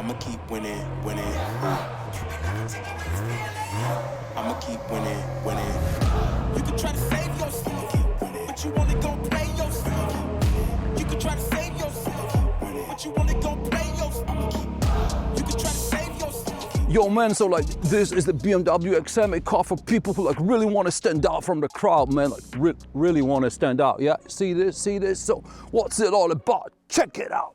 I'ma keep winning, winning. I'ma keep winning, winning. You can try to save yourself, but you wanna go play yourself. You can try to save yourself, but you wanna go play yourself. You can try to save yourself. Yo man, so like this is the BMW XM, a car for people who like really want to stand out from the crowd, man, like really want to stand out. Yeah, see this, see this? So what's it all about? Check it out.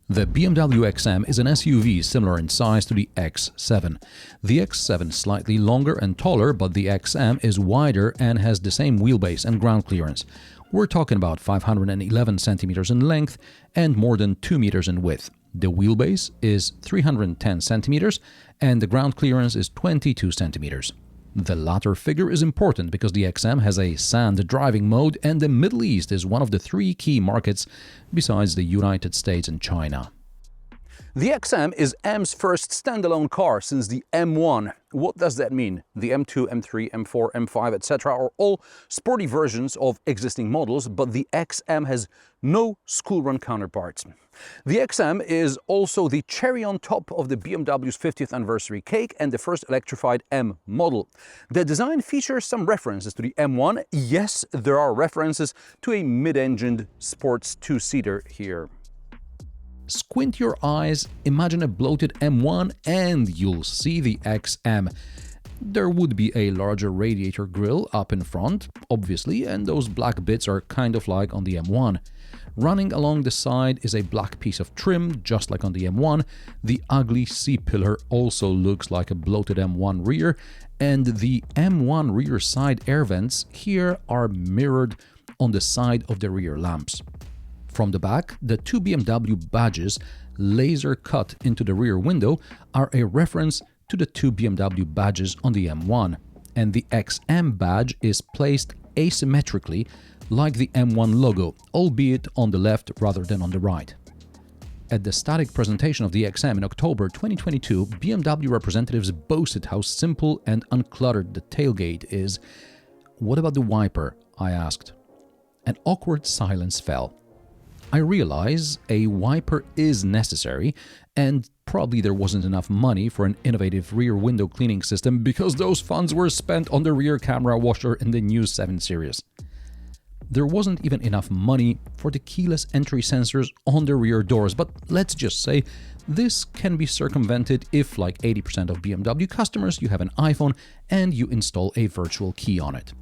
The BMW XM is an SUV similar in size to the X7. The X7 is slightly longer and taller, but the XM is wider and has the same wheelbase and ground clearance. We're talking about 511 centimeters in length and more than 2 meters in width. The wheelbase is 310 centimeters and the ground clearance is 22 centimeters. The latter figure is important because the XM has a sand driving mode and the Middle East is one of the 3 key markets besides the United States and China. The XM is M's first standalone car since the M1. What does that mean? The M2, M3, M4, M5, etc. are all sporty versions of existing models, but the XM has no school-run counterparts. The XM is also the cherry on top of the BMW's 50th anniversary cake and the first electrified M model. The design features some references to the M1. Yes, there are references to a mid-engined sports two-seater here. Squint your eyes, imagine a bloated M1 and you'll see the XM. There would be a larger radiator grille up in front, obviously, and those black bits are kind of like on the M1. Running along the side is a black piece of trim, just like on the M1. The ugly C-pillar also looks like a bloated M1 rear, and the M1 rear side air vents here are mirrored on the side of the rear lamps. From the back, the 2 BMW badges laser cut into the rear window are a reference to the 2 BMW badges on the M1, and the XM badge is placed asymmetrically like the M1 logo, albeit on the left rather than on the right. At the static presentation of the XM in October 2022, BMW representatives boasted how simple and uncluttered the tailgate is. "What about the wiper?" I asked. An awkward silence fell. I realize a wiper is necessary, and probably there wasn't enough money for an innovative rear window cleaning system because those funds were spent on the rear camera washer in the new 7 Series. There wasn't even enough money for the keyless entry sensors on the rear doors, but let's just say this can be circumvented if, like 80% of BMW customers, you have an iPhone and you install a virtual key on it.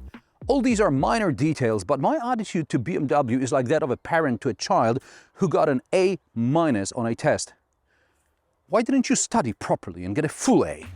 All these are minor details, but my attitude to BMW is like that of a parent to a child who got an A- on a test. Why didn't you study properly and get a full A?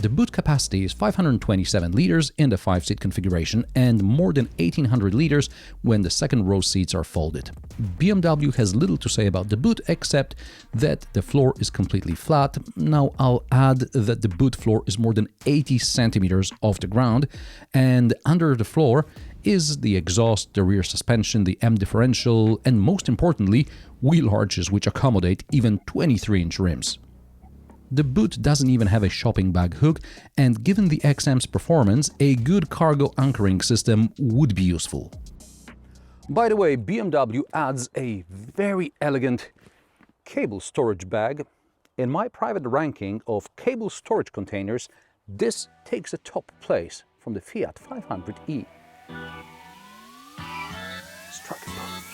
The boot capacity is 527 litres in the 5-seat configuration and more than 1800 litres when the second row seats are folded. BMW has little to say about the boot except that the floor is completely flat. Now I'll add that the boot floor is more than 80 centimeters off the ground, and under the floor is the exhaust, the rear suspension, the M differential, and most importantly, wheel arches which accommodate even 23-inch rims. The boot doesn't even have a shopping bag hook, and given the XM's performance, a good cargo anchoring system would be useful. By the way, BMW adds a very elegant cable storage bag. In my private ranking of cable storage containers, this takes a top place from the Fiat 500e. Striking pose.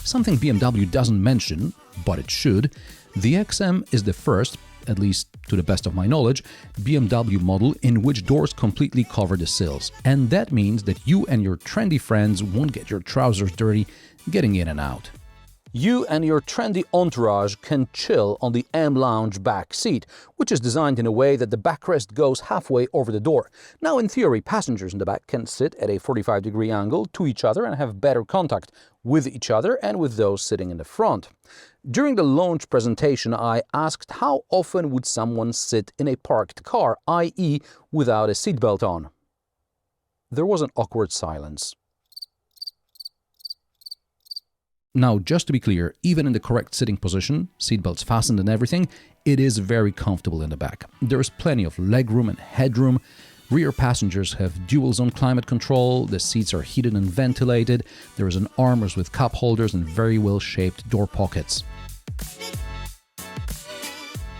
Something BMW doesn't mention, but it should, the XM is the first, at least to the best of my knowledge, BMW model in which doors completely cover the sills. And that means that you and your trendy friends won't get your trousers dirty getting in and out. You and your trendy entourage can chill on the M Lounge back seat, which is designed in a way that the backrest goes halfway over the door. Now, in theory, passengers in the back can sit at a 45-degree angle to each other and have better contact with each other and with those sitting in the front. During the launch presentation, I asked how often would someone sit in a parked car, i.e. without a seatbelt on. There was an awkward silence. Now, just to be clear, even in the correct sitting position, seatbelts fastened and everything, it is very comfortable in the back. There is plenty of legroom and headroom. Rear passengers have dual-zone climate control, the seats are heated and ventilated, there is an armrest with cup holders and very well-shaped door pockets.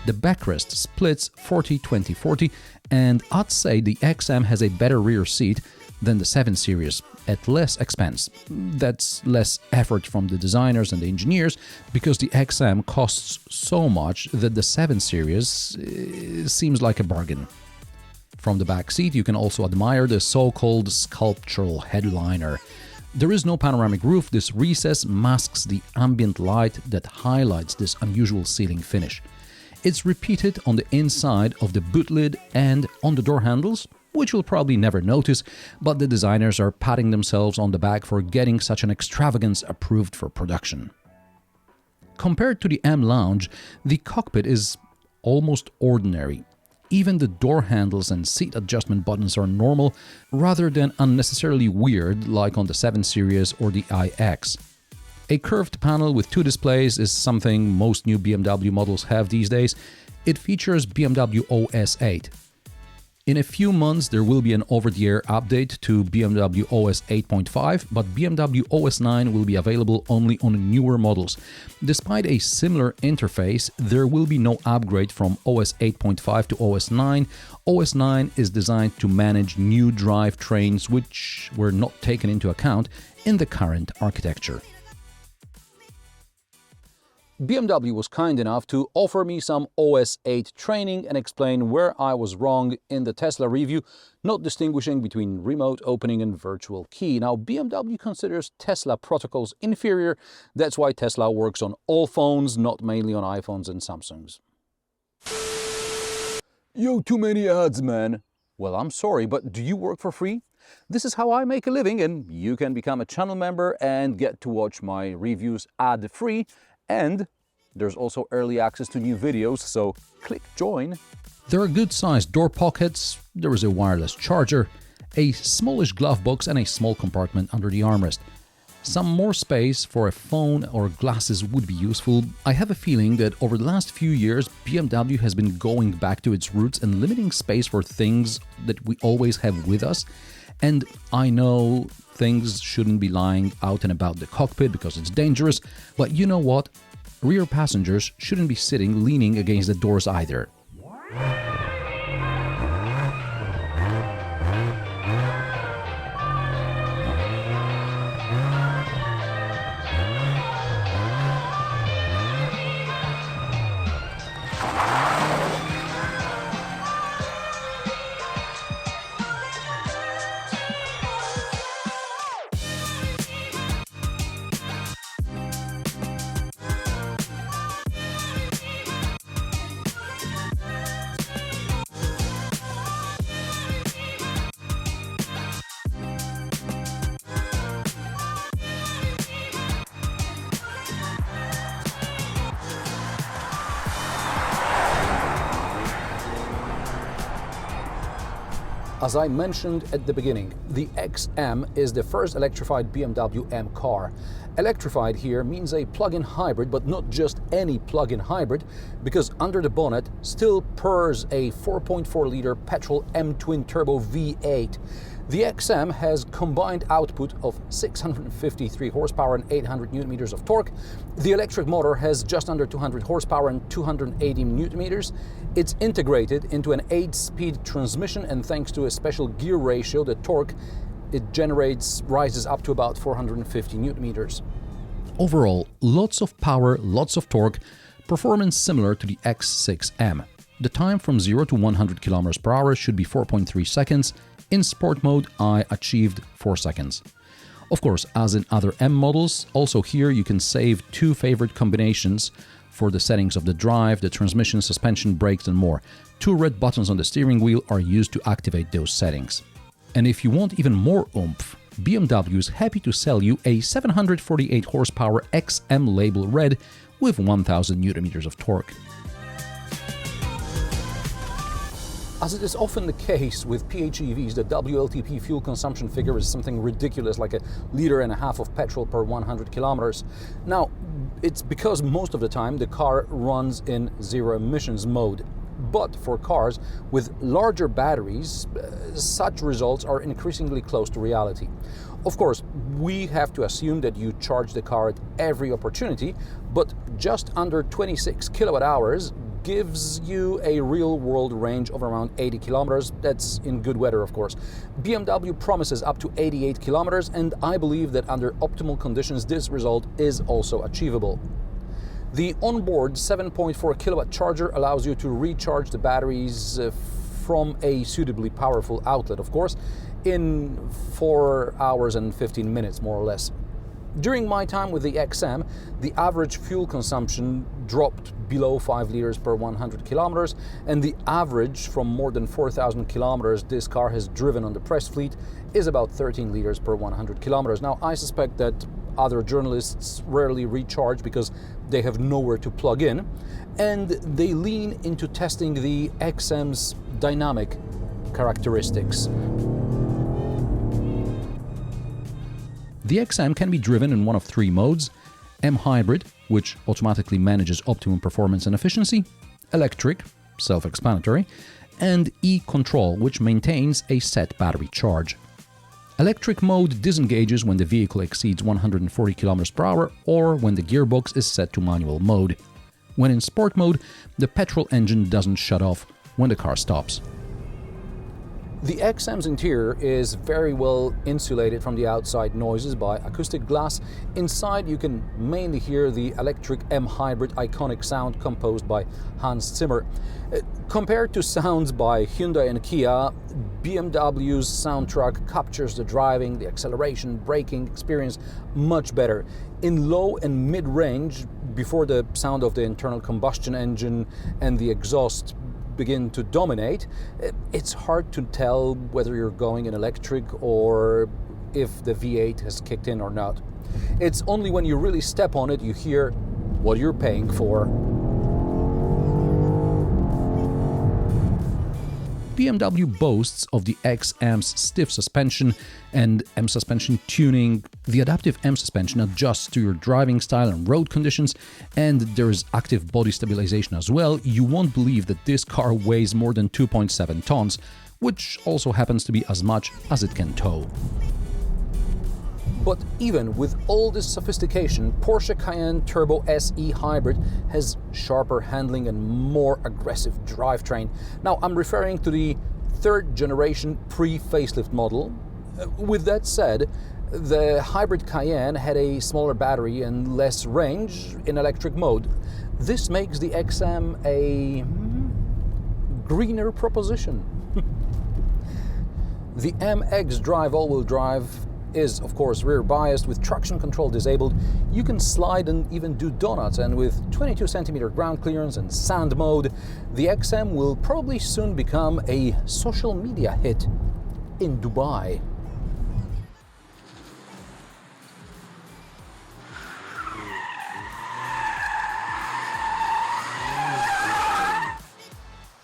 The backrest splits 40-20-40, and I'd say the XM has a better rear seat than the 7 Series at less expense. That's less effort from the designers and the engineers, because the XM costs so much that the 7 Series seems like a bargain. From the back seat, you can also admire the so-called sculptural headliner. There is no panoramic roof. This recess masks the ambient light that highlights this unusual ceiling finish. It's repeated on the inside of the boot lid and on the door handles, which you'll probably never notice, but the designers are patting themselves on the back for getting such an extravagance approved for production. Compared to the M Lounge, the cockpit is almost ordinary. Even the door handles and seat adjustment buttons are normal, rather than unnecessarily weird like on the 7 Series or the iX. A curved panel with 2 displays is something most new BMW models have these days. It features BMW OS 8. In a few months, there will be an over-the-air update to BMW OS 8.5, but BMW OS 9 will be available only on newer models. Despite a similar interface, there will be no upgrade from OS 8.5 to OS 9. OS 9 is designed to manage new drivetrains which were not taken into account in the current architecture. BMW was kind enough to offer me some OS 8 training and explain where I was wrong in the Tesla review, not distinguishing between remote opening and virtual key. Now, BMW considers Tesla protocols inferior. That's why Tesla works on all phones, not mainly on iPhones and Samsungs. Yo, too many ads, man. Well, I'm sorry, but do you work for free? This is how I make a living, and you can become a channel member and get to watch my reviews ad-free. And there's also early access to new videos, so click join. There are good-sized door pockets, there is a wireless charger, a smallish glove box and a small compartment under the armrest. Some more space for a phone or glasses would be useful. I have a feeling that over the last few years, BMW has been going back to its roots and limiting space for things that we always have with us. And I know things shouldn't be lying out and about the cockpit because it's dangerous, but you know what? Rear passengers shouldn't be sitting leaning against the doors either. As I mentioned at the beginning, the XM is the first electrified BMW M car. Electrified here means a plug-in hybrid, but not just any plug-in hybrid, because under the bonnet still purrs a 4.4-liter petrol M-twin turbo V8. The XM has combined output of 653 horsepower and 800 Nm of torque. The electric motor has just under 200 horsepower and 280 Nm. It's integrated into an 8-speed transmission, and thanks to a special gear ratio, the torque it generates rises up to about 450 Nm. Overall, lots of power, lots of torque, performance similar to the X6M. The time from 0 to 100 km per hour should be 4.3 seconds. In sport mode, I achieved 4 seconds. Of course, as in other M models, also here you can save two favorite combinations for the settings of the drive, the transmission, suspension, brakes and more. Two red buttons on the steering wheel are used to activate those settings. And if you want even more oomph, BMW is happy to sell you a 748 horsepower XM Label Red with 1000 Nm of torque. As it is often the case with PHEVs, the WLTP fuel consumption figure is something ridiculous, like 1.5 liters of petrol per 100 kilometers. Now, it's because most of the time the car runs in zero emissions mode. But for cars with larger batteries, such results are increasingly close to reality. Of course, we have to assume that you charge the car at every opportunity, but just under 26 kilowatt hours gives you a real-world range of around 80 kilometers. That's in good weather, of course. BMW promises up to 88 kilometers, and I believe that under optimal conditions this result is also achievable. The onboard 7.4 kilowatt charger allows you to recharge the batteries from a suitably powerful outlet, of course, in 4 hours and 15 minutes, more or less. During my time with the XM, the average fuel consumption dropped below 5 liters per 100 kilometers, and the average from more than 4,000 kilometers this car has driven on the press fleet is about 13 liters per 100 kilometers. Now, I suspect that other journalists rarely recharge because they have nowhere to plug in, and they lean into testing the XM's dynamic characteristics. The XM can be driven in one of three modes: M Hybrid, which automatically manages optimum performance and efficiency, Electric, self-explanatory, and E-Control, which maintains a set battery charge. Electric mode disengages when the vehicle exceeds 140 km per hour or when the gearbox is set to manual mode. When in Sport mode, the petrol engine doesn't shut off when the car stops. The XM's interior is very well insulated from the outside noises by acoustic glass. Inside you can mainly hear the electric M Hybrid IconicSounds composed by Hans Zimmer. Compared to sounds by Hyundai and Kia, BMW's soundtrack captures the driving, the acceleration, braking experience much better. In low and mid-range, before the sound of the internal combustion engine and the exhaust begin to dominate, it's hard to tell whether you're going in electric or if the V8 has kicked in or not. It's only when you really step on it you hear what you're paying for. BMW boasts of the XM's stiff suspension and M suspension tuning. The adaptive M suspension adjusts to your driving style and road conditions, and there is active body stabilization as well. You won't believe that this car weighs more than 2.7 tons, which also happens to be as much as it can tow. But even with all this sophistication, Porsche Cayenne Turbo SE Hybrid has sharper handling and more aggressive drivetrain. Now, I'm referring to the third generation pre-facelift model. With that said, the Hybrid Cayenne had a smaller battery and less range in electric mode. This makes the XM a greener proposition. The M xDrive all-wheel drive is, of course, rear biased with traction control disabled. You can slide and even do donuts, and with 22 centimeter ground clearance and sand mode, the XM will probably soon become a social media hit in Dubai.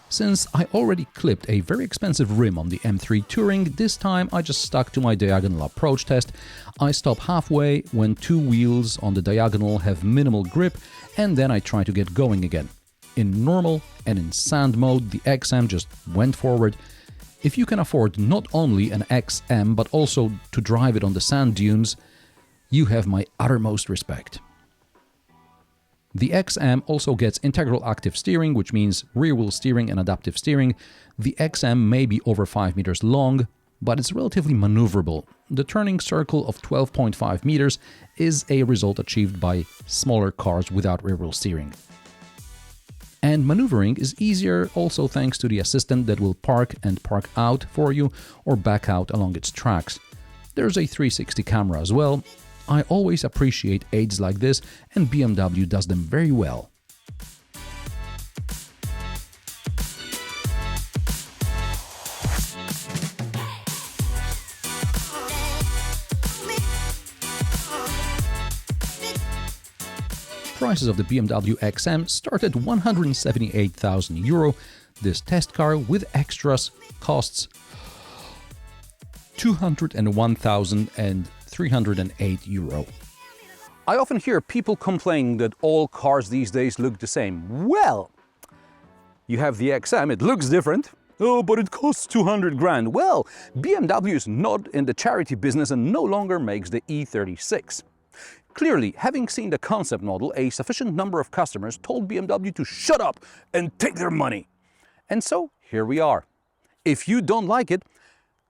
Since I already clipped a very expensive rim on the M3 Touring, this time I just stuck to my diagonal approach test. I stop halfway when two wheels on the diagonal have minimal grip, and then I try to get going again. In normal and in sand mode, the XM just went forward. If you can afford not only an XM but also to drive it on the sand dunes, you have my uttermost respect. The XM also gets integral active steering, which means rear-wheel steering and adaptive steering. The XM may be over 5 meters long, but it's relatively maneuverable. The turning circle of 12.5 meters is a result achieved by smaller cars without rear-wheel steering. And maneuvering is easier also thanks to the assistant that will park and park out for you or back out along its tracks. There's a 360 camera as well. I always appreciate aids like this, and BMW does them very well. Prices of the BMW XM start at €178,000. This test car with extras costs €201,308. I often hear people complaining that all cars these days look the same. Well, you have the XM, it looks different. Oh, but it costs 200 grand. Well, BMW is not in the charity business and no longer makes the E36. Clearly, having seen the concept model, a sufficient number of customers told BMW to shut up and take their money. And so, here we are. If you don't like it,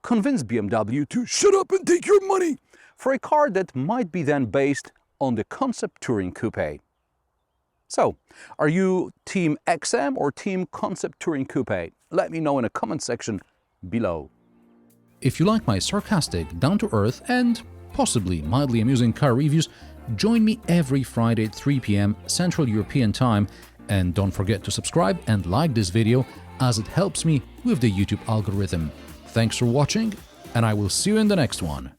convince BMW to shut up and take your money for a car that might be then based on the Concept Touring Coupe. So, are you Team XM or Team Concept Touring Coupe? Let me know in the comment section below. If you like my sarcastic, down-to-earth and possibly mildly amusing car reviews, join me every Friday at 3 p.m. Central European Time, and don't forget to subscribe and like this video as it helps me with the YouTube algorithm. Thanks for watching, and I will see you in the next one.